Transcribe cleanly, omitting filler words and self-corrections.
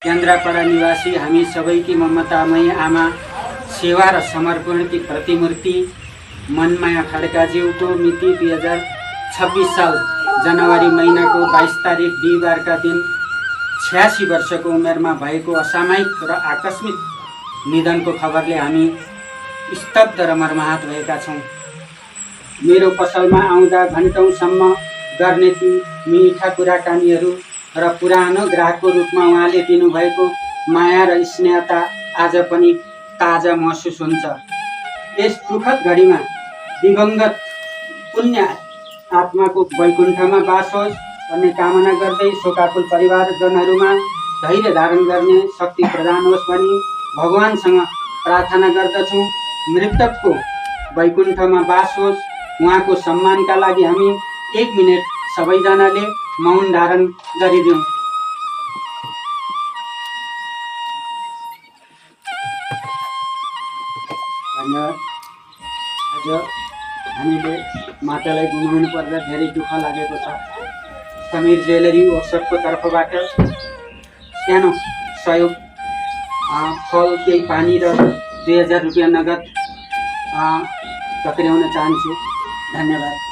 केन्द्रापाडा निवासी हामी सबैकी ममतामयी आमा सेवा र समर्पणकी प्रतिमूर्ति मनमाया खड्काज्यूको मिति 2026 साल जनवरी महिनाको 22 तारिक बिहिबारका दिन 86 वर्षको उमेरमा भएको असामयिक र आकस्मिक निधनको खबरले हामी स्तब्ध र मर्माहत भएका छौँ। मेरो पसलमा आउँदा घन्टौँसम्म गर्ने ती मिठा कुराकानीहरू र पुरानो ग्राहकको रूपमा उहाँले दिनुभएको माया र स्नेहता आज पनि ताजा महसुस हुन्छ। यस दुःखद घडीमा दिवंगत पुण्य आत्माको वैकुण्ठमा बास होस् भन्ने कामना गर्दै शोकाकुल परिवारजनहरूमा धैर्य धारण गर्ने शक्ति प्रदान होस् भनी भगवानसँग प्रार्थना गर्दछौँ। मृतकको वैकुण्ठमा बास होस्। उहाँको सम्मानका लागि हामी 1 मिनेट सबैजनाले मौन धारण गरिदिउँ। धन्यवाद। आज हामीले मातालाई गुमाउनु पर्दा धेरै दुःख लागेको छ। समीर ज्वेलरी वर्कसपको तर्फबाट सानो सहयोग फल केही पानी र 2000 रुपियाँ नगद टक्राउन चाहन्छु। धन्यवाद।